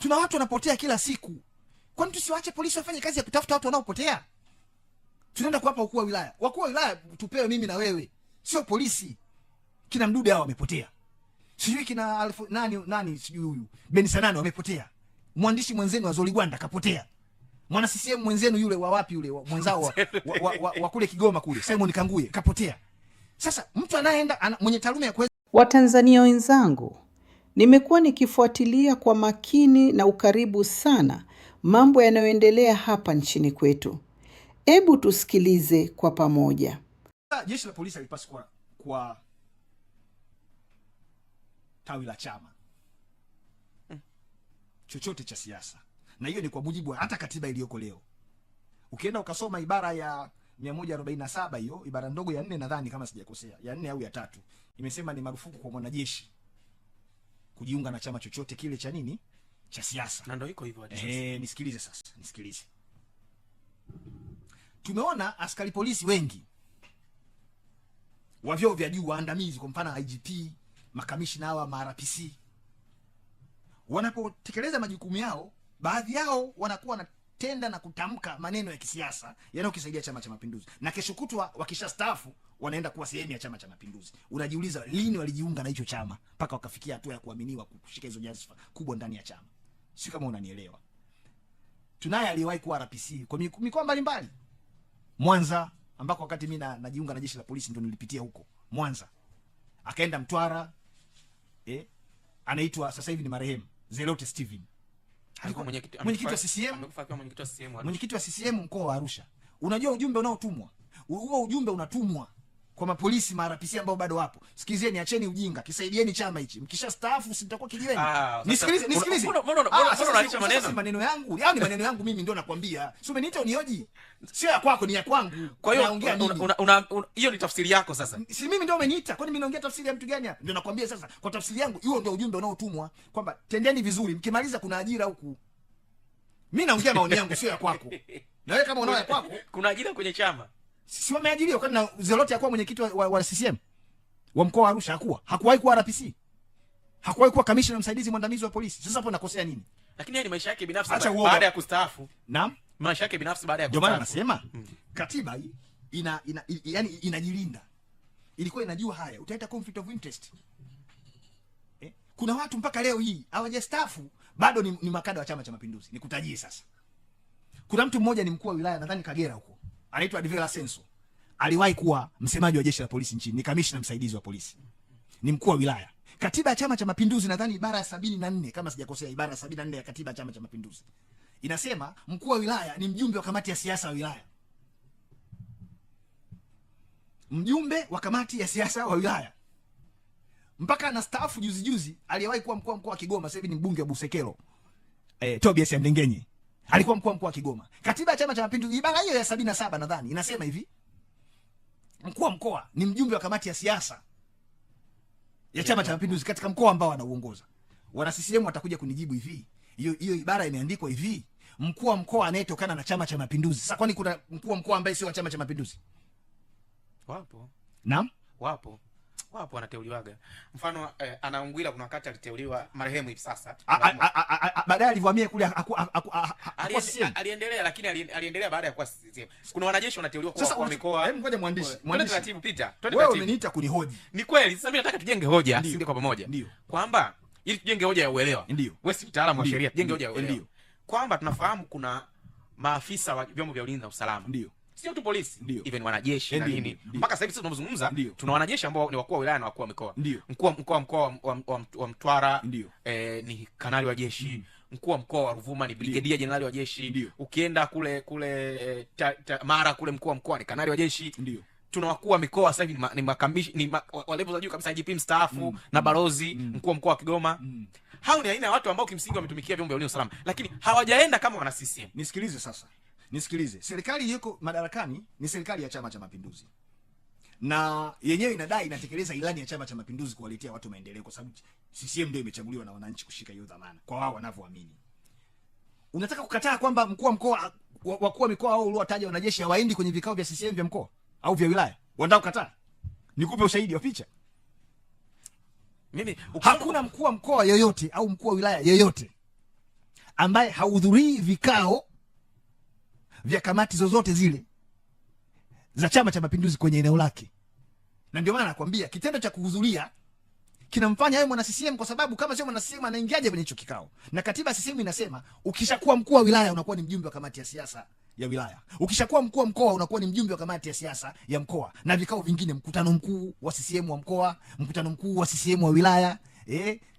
Tuna watu wanapotea kila siku. Kwani tusiwache polisi wafanye kazi ya kutafuta watu wanaopotea? Tunaenda kuwapa wakuu wa wilaya. Wakuu wa wilaya tupewe mimi na wewe, sio polisi. Kina Mdude hao wamepotea. Sijui kina nani sijui huyu Ben Sanane wamepotea. Mwandishi mwenzenu wa Zoligwanda kapotea. Mwana CCM mwenzenu yule wa wapi yule mwenzao wa kule Kigoma kule Simon Kanguye kapotea. Sasa mtu anayeenda mwenye taaluma ya Watanzania wenzangu, nimekuwa nikifuatilia kwa makini na ukaribu sana mambo yanayoendelea hapa nchini kwetu. Hebu tusikilize kwa pamoja. Jeshi la polisi halipaswi kwa tawi la chama chochote cha siasa, na hiyo ni kwa mujibu wa hata katiba iliyoko leo. Ukienda ukasoma ibara ya 147 hiyo ibara ndogo ya 4 nadhani kama sijakosea, ya 4 au ya 3, imesema ni marufuku kwa mwanajeshi kujiunga na chama chochote kile cha nini, cha siasa. Na ndio iko hivyo hadi sasa. Nisikilize sasa, nisikilize. Tumeona askari polisi wengi wa vyeo vya juu waandamizi, kwa mfano IGP, makamishna hawa ma-RPC, wanapotekeleza majukumu yao, baadhi yao wanakuwa wanatenda na kutamka maneno ya kisiasa yanayokisaidia Chama cha Mapinduzi, na kesho kutwa wakishastaafu wanaenda kuwa sehemu ya Chama cha Mapinduzi. Unajiuliza lini walijiunga na hicho chama mpaka wakafikia hatua ya kuaminiwa kushika hizo nyadhifa kubwa ndani ya chama? Sio kama unanielewa. Tunaye aliyewahi kuwa RPC kwa mikoa mbalimbali. Mwanza, ambako wakati mimi najiunga na jeshi la polisi ndio nilipitia huko Mwanza. Akaenda Mtwara, anaitwa sasa hivi ni marehemu Zelote Steven. Alikuwa mwenyekiti wa CCM, amekufa mwenyekiti wa CCM. Mwenyekiti wa CCM mkoa wa Arusha. Unajua ujumbe unaotumwa? Huo ujumbe unatumwa kwa mapolisi ma-RPC ambao bado wapo. Sikilizeni, acheni ujinga, kisaidieni chama hichi. Mkishastaafu si mtakuwa kijiweni. Nisikilize. Unaacha maneno. Maneno yangu, yani maneno yangu mimi ndio nakwambia. Si umeniita unioji? Sio ya kwako, ni ya kwangu. Kwa hiyo hiyo ni tafsiri yako sasa. Si mimi ndio umeniita. Kwani mimi naongea tafsiri ya mtu gani hapa? Ndio nakwambia sasa. Kwa tafsiri yangu, hiyo ndio ujumbe unaotumwa kwamba tendeni vizuri, mkimaliza kuna ajira huku. Mimi naongea maoni yangu, sio ya kwako. Na wewe kama unaona ya kwako, kuna ajira kwenye chama. Si wameajiriwa? Kwani na Zelote hakuwa mwenyekiti wa CCM wa mkoa wa Arusha? Hakuwahi kuwa RPC? Hakuwahi kuwa kamishna msaidizi mwandamizi wa polisi? Sasa hapo nakosea nini? Lakini yeye ni maisha yake binafsi baada ya kustaafu. Naam, maisha yake binafsi baada ya kustaafu. Ndio maana nasema katiba hii yani inajilinda. Ilikuwa inajua haya, utaita conflict of interest. Kuna watu mpaka leo hii hawajastaafu bado ni makada wa Chama cha Mapinduzi. Nikutajie sasa. Kuna mtu mmoja ni mkuu wa wilaya nadhani Kagera huko, anaitwa Advera Senso. Aliwahi kuwa msemaji wa jeshi la polisi nchini, ni kamishna msaidizi wa polisi, ni mkuu wa wilaya. Katiba ya Chama cha Mapinduzi nadhani ibara ya 74 kama sijakosea, ibara ya 74 ya katiba ya Chama cha Mapinduzi inasema mkuu wa wilaya ni mjumbe wa kamati ya siasa wa wilaya. Mjumbe wa kamati ya siasa wa wilaya. Mpaka anastaafu juzi aliyewahi kuwa mkuu wa mkoa wa Kigoma, sasa hivi ni mbunge wa Busekelo, Tobias Mdengenyi. Alikuwa mkuu wa Kigoma. Katiba ya Chama cha Mapinduzi ibara hiyo ya 77 nadhani inasema hivi: mkuu wa mkoa ni mjumbe wa kamati ya siasa ya Chama cha Mapinduzi katika mkoa ambao anauongoza. Wana CCM watakuja kunijibu hivi, hiyo ibara imeandikwa hivi, mkuu wa mkoa anayetokana na Chama cha Mapinduzi. Sasa kwani kuna mkuu wa mkoa ambaye sio wa Chama cha Mapinduzi? Wapo. Naam, wapo wanateuliwaga. Mfano Anaungwila kuna wakati aliteuliwa marehemu hivi sasa. Baadaye alivamia kule aliendelea, lakini aliendelea baada ya kuwa CCM. Kuna wanajeshi wanateuliwa kwa mikoa. Hebu ngoja mwandishi taratibu pita. Wewe umeniita kunihoji. Ni kweli, sasa mimi nataka tujenge hoja sisi kwa pamoja. Kwamba ili tujenge hoja ya uelewa. Wewe si mtaalamu wa sheria, tujenge hoja ya uelewa. Kwamba tunafahamu kuna maafisa wa vyombo vya ulinzi na usalama. Sio tu polisi, even wanajeshi na nini. Mpaka sasa hivi sisi tunazungumza, tuna wanajeshi ambao ni wakuu wa wilaya na wakuu wa mikoa. Mkuu wa mkoa wa Mtwara ni kanali wa jeshi. Mkuu wa mkoa wa Ruvuma ni brigedia jenerali wa jeshi. Ukienda kule Mara kule mkuu wa mkoa ni kanali wa jeshi. Tuna wakuu wa mikoa sasa hivi ni makamishi, wa level za juu kabisa, IGP mstaafu na balozi. Mkuu wa mkoa wa Kigoma. Hao ni aina ya watu ambao kimsingi wametumikia vyombo vya ulinzi na usalama, lakini hawajaenda kama wana CCM. Nisikilize sasa. Serikali iliyoko madarakani ni serikali ya Chama cha Mapinduzi, na yenyewe inadai inatekeleza ilani ya Chama cha Mapinduzi kuwaletea watu maendeleo, kwa sababu CCM ndio imechaguliwa na wananchi kushika hiyo dhamana kwa wao wanavyoamini. Unataka kukataa kwamba mkuu wa mkoa, wakuu wa mikoa au uliowataja wanajeshi hawaendi kwenye vikao vya CCM vya mkoa au vya wilaya? Unataka kukataa? Nikupe ushahidi wa picha. Hakuna mkuu wa mkoa yoyote au mkuu wa wilaya yoyote ambaye hahudhurii vikao vya kamati zozote zile za Chama cha Mapinduzi kwenye eneo lake. Na ndio maana nakwambia kitendo cha kuhudhuria kinamfanya yeye mwana CCM, kwa sababu kama sio mwana CCM anaingiaje kwenye hicho kikao? Na katiba ya CCM inasema ukishakuwa mkuu wa wilaya unakuwa ni mjumbe wa kamati ya siasa ya wilaya. Ukishakuwa mkuu wa mkoa unakuwa ni mjumbe wa kamati ya siasa ya mkoa. Na vikao vingine, mkutano mkuu wa CCM wa mkoa, mkutano mkuu wa CCM wa wilaya,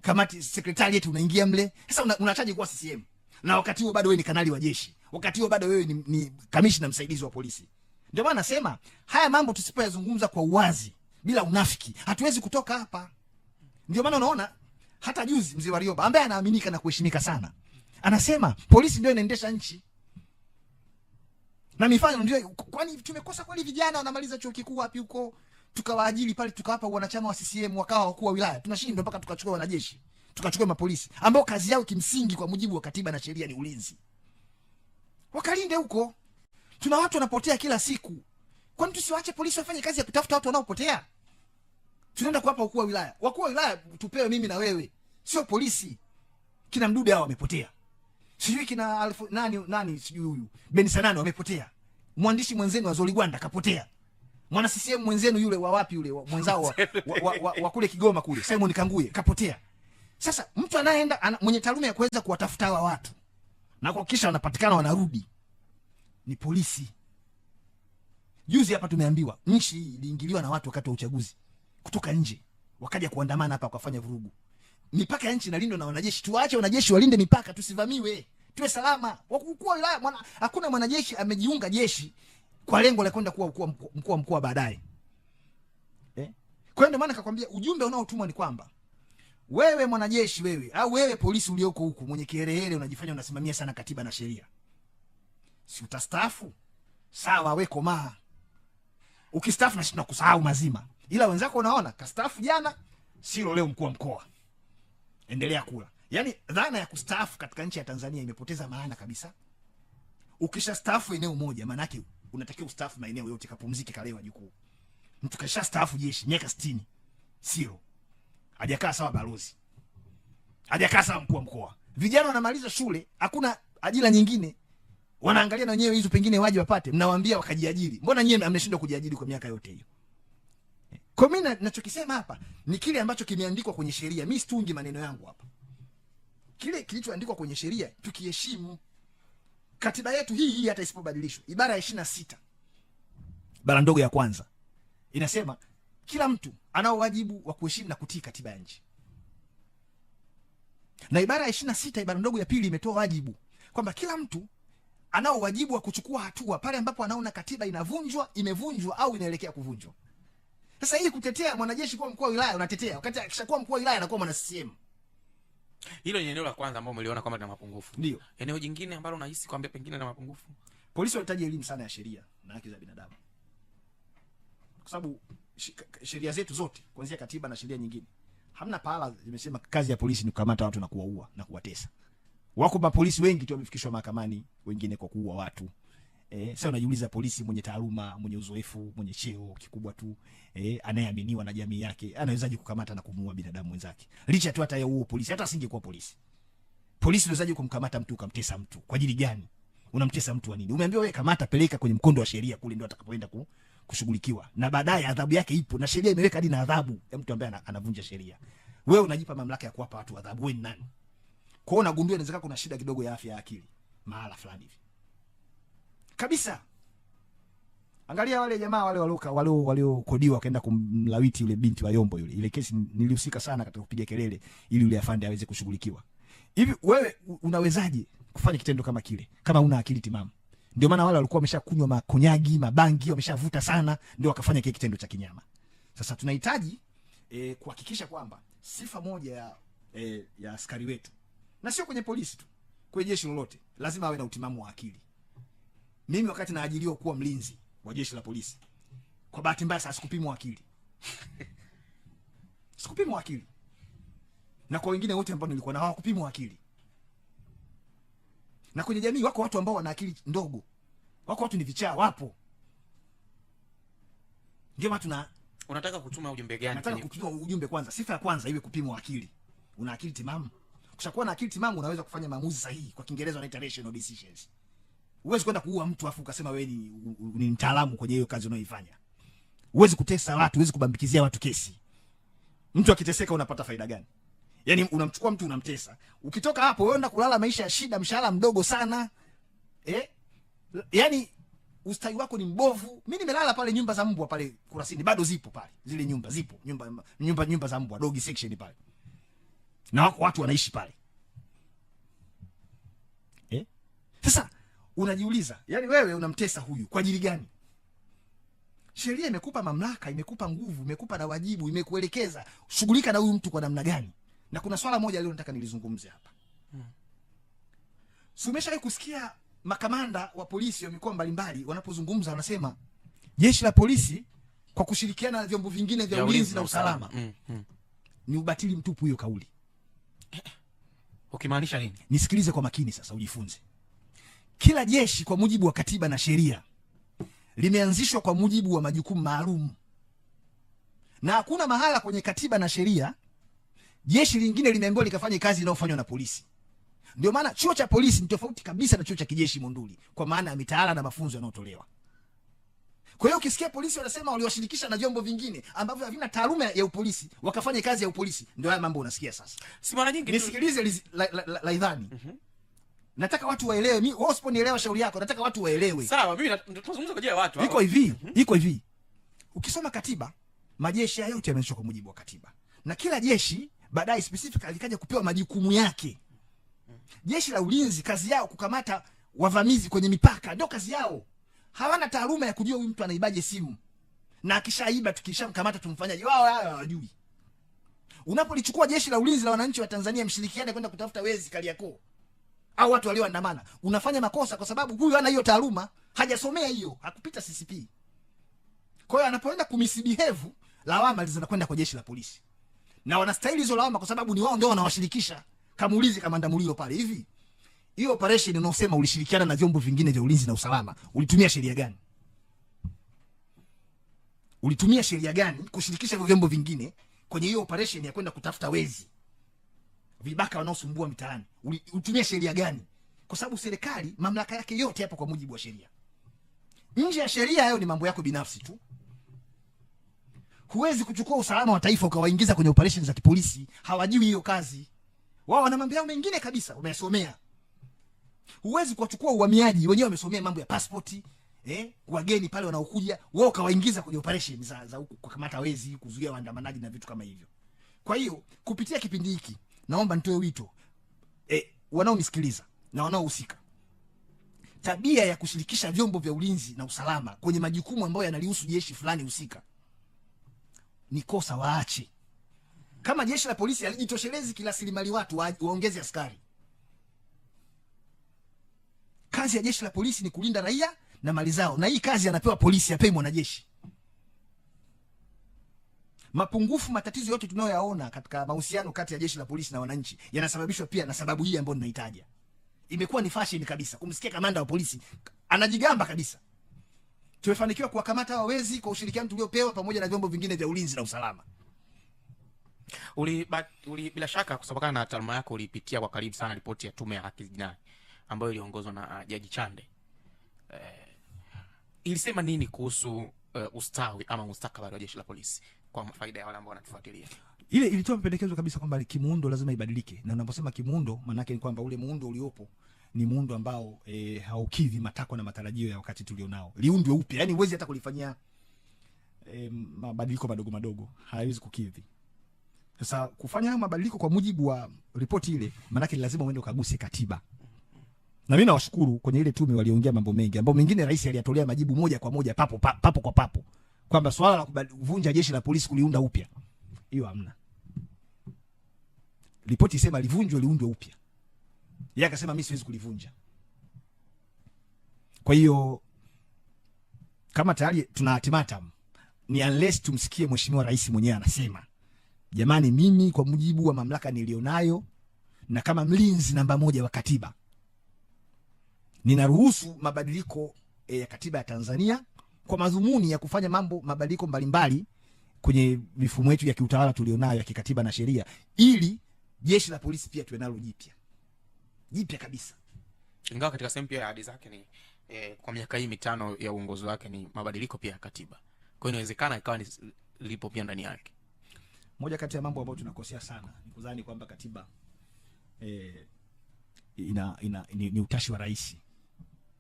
kamati secretariat unaingia mle. Sasa unachaje kuwa CCM? Na wakati huo bado wewe ni kanali wa jeshi. Wakati huo bado wewe ni kamishna msaidizi wa polisi. Ndio maana nasema haya mambo tusipoyazungumza kwa uwazi bila unafiki hatuwezi kutoka hapa. Ndio maana unaona hata juzi mzee Warioba ambaye anaaminika na kuheshimika sana anasema polisi ndio inaendesha nchi. Na mifano ndio, kwani tumekosa kweli vijana wanamaliza chuo kikuu wapi huko tukawaajiri pale tukawapa wanachama wa CCM wakawa wakuu wa wilaya? Tunashindwa mpaka tukachukua wanajeshi, tukachukua mapolisi ambao kazi yao kimsingi kwa mujibu wa katiba na sheria ni ulinzi. Wakalinde huko. Tuna watu wanapotea kila siku. Kwani tusiwaache polisi wafanye kazi ya kutafuta watu wanaopotea? Tunaenda kuwapa wakuu wa wilaya. Wakuu wa wilaya tupewe mimi na wewe, sio polisi. Kina Mdude hao wamepotea. Sijui kina nani sijui huyu Ben Sanani wamepotea. Mwandishi mwenzenu wa Zoligwanda kapotea. Mwana CCM mwenzenu yule wa wapi yule mwenzao wa kule Kigoma kule Simon Kanguye kapotea. Sasa mtu anayeenda mwenye taaluma ya kuweza kuwatafuta hawa watu na kuhakikisha wanapatikana wanarudi ni polisi. Juzi hapa tumeambiwa nchi hii iliingiliwa na watu wakati wa uchaguzi kutoka nje, wakaja kuandamana hapa wakafanya vurugu. Mipaka ya nchi inalindwa na wanajeshi. Tuwaache wanajeshi walinde mipaka, tusivamiwe, tuwe salama. Wakuu wa wilaya hakuna mwanajeshi amejiunga jeshi kwa lengo la kwenda kuwa mkuu wa mkoa baadaye. Kwa hiyo ndio maana nikakwambia ujumbe unaotumwa ni kwamba wewe mwanajeshi wewe au wewe polisi ulioko huku mwenye kiherehere unajifanya unasimamia sana katiba na sheria. Si utastaafu? Sawa, wewe komaa. Ukistaafu na shida kusahau mazima. Ila wenzako unaona kastaafu jana, sio leo mkuu wa mkoa. Endelea kula. Yaani dhana ya kustaafu katika nchi ya Tanzania imepoteza maana kabisa. Ukishastaafu eneo moja, maana yake unatakiwa ustaafu maeneo yote, kapumzike kalewa jukuu. Mtu kasha staafu jeshi miaka 60. Sio. Hajakaa sawa balozi. Hajakaa sawa mkuu wa mkoa. Vijana wanamaliza shule, hakuna ajira nyingine. Wanaangalia na wenyewe hizo pengine waje wapate, mnawaambia wakajiajiri. Mbona nyinyi mnashindwa kujiajiri kwa miaka yote hiyo? Kwa mimi ninachokisema hapa ni kile ambacho kimeandikwa kwenye sheria. Mimi situngi maneno yangu hapa. Kile kilichoandikwa kwenye sheria tukiheshimu. Katiba yetu hii hata isipobadilishwa, ibara ya 26 ibara ndogo ya kwanza inasema kila mtu anao wajibu wa kuheshimu na kutii katiba ya nchi. Na ibara ya 26 ibara ndogo ya pili imetoa wajibu kwamba kila mtu anao wajibu wa kuchukua hatua pale ambapo anaona katiba inavunjwa, imevunjwa au inaelekea kuvunjwa. Sasa hii kutetea mwanajeshi kwa mkuu wa wilaya unatetea, wakati akishakuwa mkuu wa wilaya anakuwa mwana CCM. Hilo ni eneo la kwanza ambalo umeliona kwamba lina mapungufu. Ndio. Eneo jingine ambalo unahisi kwamba pengine lina mapungufu. Polisi wanahitaji elimu sana ya sheria na haki za binadamu. Kwa sababu sheria zetu zote kuanzia katiba na sheria nyingine hamna pahala zimesema kazi ya polisi ni kukamata watu na kuwaua na kuwatesa. Wako mapolisi wengi tu wamefikishwa mahakamani, wengine kwa kuua watu. Sasa unajiuliza polisi mwenye taaluma, mwenye uzoefu, mwenye cheo kikubwa tu, anayeaminiwa na jamii yake, anawezaje kukamata na kumuua binadamu wenzake? Licha tu hata ya huo polisi, hata asingekuwa polisi. Polisi unawezaje kumkamata mtu ukamtesa mtu? Kwa ajili gani? Unamtesa mtu wa nini? Umeambiwa wewe kamata, peleka kwenye mkondo wa sheria, kule ndio atakapoenda kushughulikiwa. Na baadaye adhabu yake ipo, na sheria imeweka hadi na adhabu ya mtu ambaye anavunja sheria. Wewe unajipa mamlaka ya kuwapa watu adhabu, wewe ni nani? Kwa hiyo unagundua inawezekana kuna shida kidogo ya afya ya akili mahala fulani hivi. Kabisa. Angalia wale jamaa waliokodiwa kaenda kumlawiti yule binti wa Yombo yule. Ile kesi nilihusika sana katika kupiga kelele ili yule afande aweze kushughulikiwa. Hivi wewe unawezaje kufanya kitendo kama kile kama una akili timamu? Ndio maana wale walikuwa wameshakunywa makonyagi, mabangi, wameshavuta sana ndio wakafanya kile kitendo cha kinyama. Sasa tunahitaji kuhakikisha kwamba sifa moja ya askari wetu, na sio kwenye polisi tu, kwenye jeshi lolote, lazima awe na utimamu wa akili. Mimi wakati naajiriwa kuwa mlinzi wa jeshi la polisi, kwa bahati mbaya sasa sikupimwa akili. Sikupimwa akili. Na kwa wengine wote ambao nilikuwa na hawakupimwa akili. Na kwenye jamii wako watu ambao wana akili ndogo. Wako watu ni vichaa, wapo. Ndio maana unataka kutuma ujumbe gani? Nataka kutuma ujumbe kwanza. Sifa ya kwanza iwe kupimwa akili. Una akili timamu? Ukishakuwa na akili timamu unaweza kufanya maamuzi sahihi, kwa Kiingereza wanaita rational decisions. Huwezi kwenda kuua mtu afu ukasema wewe ni mtaalamu kwenye hiyo kazi unayoifanya. Huwezi kutesa watu, huwezi kubambikizia watu kesi. Mtu akiteseka unapata faida gani? Yaani unamchukua mtu unamtesa. Ukitoka hapo wewe unaenda kulala maisha ya shida, mshahara mdogo sana. Yaani ustawi wako ni mbovu. Mimi nimelala pale nyumba za mbwa pale Kurasini, bado zipo pale. Zile nyumba zipo, nyumba za mbwa, dog section pale. Na wako watu wanaishi pale. Sasa unajiuliza, yani wewe unamtesa huyu kwa ajili gani? Sheria imekupa mamlaka, imekupa nguvu, imekupa na wajibu, imekuelekeza shughulika na huyu mtu kwa namna gani. Na kuna swala moja leo nataka nilizungumze hapa. Umeshawahi kusikia makamanda wa polisi wa mikoa mbalimbali wanapozungumza wanasema jeshi la polisi kwa kushirikiana na vyombo vingine vya ulinzi na usalama. Ni ubatili mtupu hiyo kauli. Ukimaanisha nini? Nisikilize kwa makini sasa ujifunze. Kila jeshi kwa mujibu wa katiba na sheria limeanzishwa kwa mujibu wa majukumu maalum. Na hakuna mahala kwenye katiba na sheria jeshi lingine limeambiwa likafanye kazi inayofanywa na polisi. Ndio maana chuo cha polisi ni tofauti kabisa na chuo cha kijeshi Monduli kwa maana ya mitaala na mafunzo yanayotolewa. Kwa hiyo ukisikia polisi wanasema waliwashirikisha na vyombo vingine ambavyo havina taaluma ya upolisi wakafanye kazi ya upolisi, ndio haya mambo unasikia sasa. Si mara nyingi nisikilize la idhani. Nataka watu waelewe. Mimi wewe usiponielewa shauri yako, nataka watu waelewe. Sawa, mimi tunazungumza kwa ajili ya watu. Iko hivi. Ukisoma katiba, majeshi yote yameanzishwa kwa mujibu wa katiba. Na kila jeshi baadaye specifically likaja kupewa majukumu yake. Jeshi la ulinzi kazi yao kukamata wavamizi kwenye mipaka, ndio kazi yao. Hawana taaluma ya kujua huyu mtu anaibaje simu. Na akishaiba tukishamkamata tumfanyaje? Wao hawajui. Unapolichukua jeshi la ulinzi la wananchi wa Tanzania mshirikiane kwenda kutafuta wezi Kariakoo au watu walioandamana, unafanya makosa kwa sababu huyu hana hiyo taaluma, hajasomea hiyo, hakupita CCP. Kwa hiyo anapoenda kumisbehave, lawama zinakwenda kwa jeshi la polisi. Na wanastahili hizo lawama kwa sababu ni wao ndio wanawashirikisha. Kamuulize Kamanda Muliro pale, hivi hiyo operation unaosema ulishirikiana na vyombo vingine vya ulinzi na usalama, ulitumia sheria gani? Ulitumia sheria gani kushirikisha hivyo vyombo vingine kwenye hiyo operation ya kwenda kutafuta wezi, vibaka wanaosumbua mitaani? Ulitumia sheria gani? Kwa sababu serikali mamlaka yake yote hapo kwa mujibu wa sheria. Nje ya sheria hayo ni mambo yako binafsi tu. Huwezi kuchukua usalama wa taifa ukawaingiza kwenye operation za kipolisi, hawajui hiyo kazi. Wao wana mambo yao mengine kabisa, umesomea. Huwezi kuchukua uhamiaji, wenyewe wamesomea mambo ya passport, wageni pale wanaokuja, wao kawaingiza kwenye operation za kukamata wezi, kuzuia waandamanaji na vitu kama hivyo. Kwa hiyo kupitia kipindi hiki naomba nitoe wito wanaonisikiliza na wanaohusika. Tabia ya kushirikisha vyombo vya ulinzi na usalama kwenye majukumu ambayo yanalihusu jeshi fulani husika ni kosa, waache. Kama jeshi la polisi halijitoshelezi kirasilimali watu, waongeze askari. Kazi ya jeshi la polisi ni kulinda raia na mali zao, na hii kazi anapewa polisi, apewi mwanajeshi. Mapungufu, matatizo yote tunayoyaona katika mahusiano kati ya jeshi la polisi na wananchi yanasababishwa pia na sababu hii ambayo ninaitaja. Imekuwa ni fashion kabisa kumsikia kamanda wa polisi anajigamba kabisa, tumefanikiwa kuwakamata hao wezi kwa ushirikiano tuliopewa pamoja na vyombo vingine vya ulinzi na usalama. Bila shaka kutokana na taaluma yako ulipitia kwa karibu sana ripoti ya Tume ya Haki Jinai ambayo iliongozwa na Jaji Chande. Ilisema nini kuhusu ustawi ama mustakabali wa jeshi la polisi kwa faida ya wale ambao wanatufuatilia? Ile ilitoa mapendekezo kabisa kwamba kimuundo lazima ibadilike. Na unaposema kimuundo, maana yake ni kwamba ule muundo uliopo ni muundo ambao haukidhi matakwa na matarajio ya wakati tulionao. Liundwe upya. Yaani huwezi hata kulifanyia mabadiliko madogo madogo, haiwezi kukidhi. Sasa kufanya hayo mabadiliko kwa mujibu wa ripoti ile, maana yake lazima uende ukaguse katiba. Na mimi nawashukuru kwenye ile tume waliongea mambo mengi ambao mengine rais aliyatolea majibu moja kwa moja papo kwa papo kwamba swala la kuvunja jeshi la polisi kuliunda upya, hiyo hamna. Ripoti isema livunjwe liundwe upya. Yeye akasema mimi siwezi kulivunja. Kwa hiyo kama tayari tuna ultimatum, ni unless tumsikie mheshimiwa rais mwenyewe anasema, jamani, mimi kwa mujibu wa mamlaka nilionayo na kama mlinzi namba 1 wa katiba ninaruhusu mabadiliko ya katiba ya Tanzania kwa madhumuni ya kufanya mabadiliko mbalimbali kwenye mifumo yetu ya kiutawala tulionayo ya kikatiba na sheria, ili jeshi la polisi pia tuwe nalo jipya kabisa, ingawa katika sehemu pia ahadi zake ni kwa miaka hii 5 ya uongozi wake ni mabadiliko pia ya katiba. Kwa hiyo inawezekana ikawa ni lipo pia ndani yake. Moja kati ya mambo ambayo tunakosea sana ni kudhani kwamba katiba ni utashi wa rais.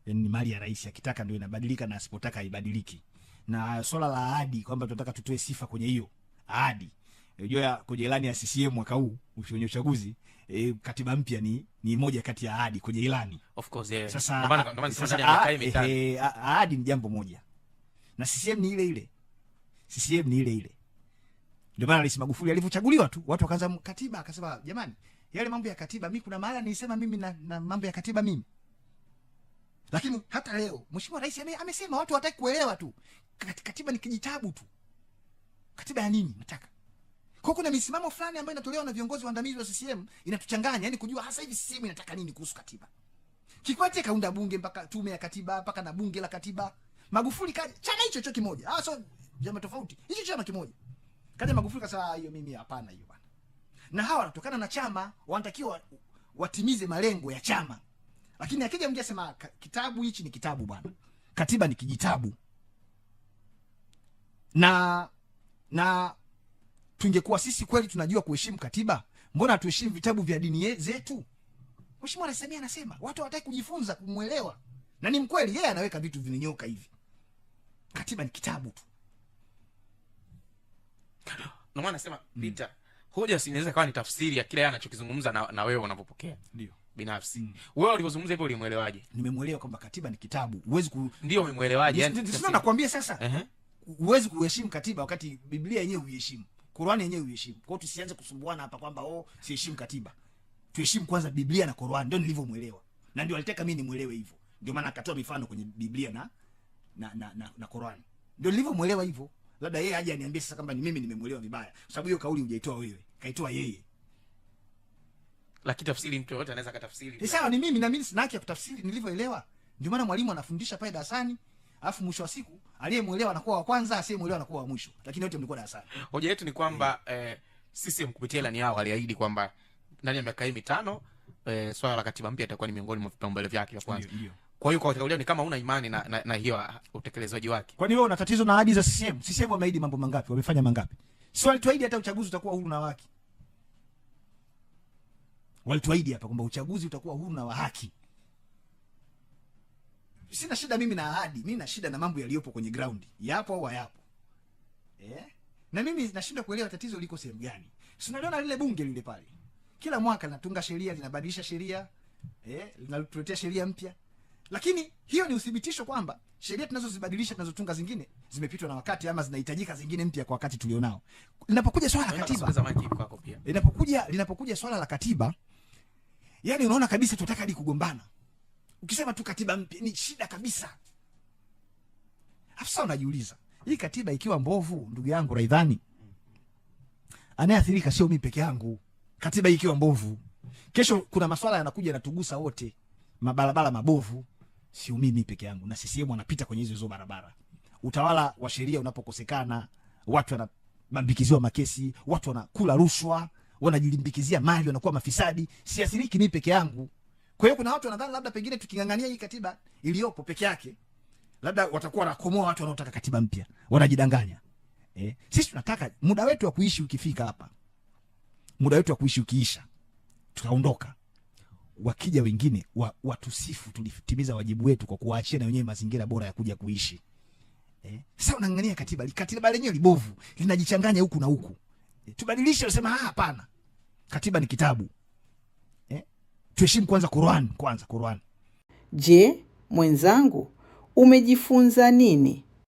Yaani ni mali ya rais, akitaka ndio inabadilika na asipotaka haibadiliki. Na swala la ahadi kwamba tunataka tutoe sifa kwenye hiyo ahadi. Unajua kwenye ilani ya CCM mwaka huu kwenye uchaguzi katiba mpya ni moja kati ya ahadi kwenye ilani. Of course, yeah. Sasa ahadi ni jambo moja. Na CCM ni ile ile. CCM ni ile ile. Ndio maana Rais Magufuli alivyochaguliwa tu watu wakaanza katiba, akasema jamani, yale mambo ya katiba mimi kuna maana nilisema mimi na mambo ya katiba mimi. Lakini hata leo Mheshimiwa Rais amesema watu hawataki kuelewa tu. Katiba ni kijitabu tu. Katiba ya nini nataka? Kwa kuna misimamo fulani ambayo inatolewa na viongozi waandamizi wa CCM inatuchanganya, yani kujua hasa hivi CCM inataka nini kuhusu katiba. Kikwete kaunda bunge mpaka tume ya katiba mpaka na bunge la katiba. Magufuli kaja chama hicho kimoja. So chama tofauti. Hicho chama kimoja. Kaja Magufuli kasema hiyo mimi hapana hiyo bwana. Na hawa wanatokana na chama, wanatakiwa watimize malengo ya chama. Lakini akija mmoja sema kitabu hichi ni kitabu bwana. Katiba ni kijitabu. Na tungekuwa sisi kweli tunajua kuheshimu katiba, mbona tuheshimu vitabu vya dini zetu? Mheshimiwa Rais Samia anasema watu hawataki kujifunza kumuelewa. Na ni mkweli, yeye anaweka vitu vimenyoka hivi. Katiba ni kitabu tu. Na maana nasema Peter, hoja si inaweza kawa ni tafsiri ya kile yeye anachokizungumza na wewe unapopokea. Ndio. Binafsi. Wewe ulivyozungumza hivyo ulimuelewaje? Nimemuelewa kwamba katiba ni kitabu. Huwezi ndio umemuelewaje? Yani sio nakwambia sasa. Huwezi kuheshimu katiba wakati Biblia yenyewe huiheshimu. Qur'ani yenyewe huiheshimu. Kwa hiyo tusianze kusumbuana hapa kwamba siheshimu katiba. Tuheshimu kwanza Biblia na Qur'ani. Ndio nilivyomuelewa. Na ndio alitaka mimi nimuelewe hivyo. Ndio maana akatoa mifano kwenye Biblia na Qur'ani. Ndio nilivyomuelewa hivyo. Labda yeye aje aniambie sasa kwamba ni mimi nimemuelewa vibaya. Kwa sababu hiyo kauli hujaitoa wewe. Kaitoa yeye. Lakini tafsiri mtu yote anaweza katafsiri. Sawa, ni mimi na mimi sina haki ya kutafsiri nilivyoelewa. Ndio maana mwalimu anafundisha pale darasani, alafu mwisho wa siku aliyemuelewa anakuwa wa kwanza, asiyemuelewa anakuwa wa mwisho. Lakini wote mlikuwa darasani. Hoja yetu ni kwamba sisi kupitia ilani yao aliahidi kwamba ndani ya miaka 5 swala la katiba mpya itakuwa ni miongoni mwa vipaumbele vyake vya kwanza. Kwa hiyo kwa kauli ni kama una imani na hiyo utekelezaji wake. Kwani wewe una tatizo na ahadi za CCM? CCM wameahidi mambo mangapi? Wamefanya mangapi? Si walituahidi hata uchaguzi utakuwa huru na wa haki. Walituahidi hapa kwamba uchaguzi utakuwa huru na wa haki. Sina shida mimi na ahadi, mimi na shida na mambo yaliyopo kwenye ground. Yapo au hayapo? Na mimi nashinda kuelewa tatizo liko sehemu gani. Si unaliona lile bunge lile pale. Kila mwaka linatunga sheria, linabadilisha sheria, linatuletea sheria mpya. Lakini hiyo ni uthibitisho kwamba sheria tunazozibadilisha tunazotunga zingine zimepitwa na wakati ama zinahitajika zingine mpya kwa wakati tulionao. Linapokuja swala la katiba. Linapokuja swala la katiba, yani unaona kabisa tunataka hadi kugombana. Ukisema tu katiba mpya ni shida kabisa. Afisa unajiuliza, hii katiba ikiwa mbovu, ndugu yangu Raidhani, anayeathirika sio mimi peke yangu. Katiba ikiwa mbovu, kesho kuna masuala yanakuja yanatugusa wote. Mabarabara mabovu, sio mimi peke yangu, na CCM wanapita kwenye hizo barabara. Utawala wa sheria unapokosekana, watu wanabambikiziwa makesi, watu wanakula rushwa, wanajilimbikizia mali, wanakuwa mafisadi, siathiriki mimi peke yangu. Kwa hiyo kuna watu wanadhani labda pengine tukingangania hii katiba iliyopo peke yake, labda watakuwa wanakomoa watu wanaotaka katiba mpya. Wanajidanganya. Sisi tunataka muda wetu wa kuishi ukifika hapa. Muda wetu wa kuishi ukiisha, tutaondoka. Wakija wengine watusifu tulitimiza wajibu wetu kwa kuwaachia na wenyewe mazingira bora ya kuja kuishi. Sasa unangangania katiba lenyewe libovu, linajichanganya huku na huku. Tubadilishe, usema hapana. Katiba ni kitabu. Tuheshimu kwanza Qur'an. Je, mwenzangu, umejifunza nini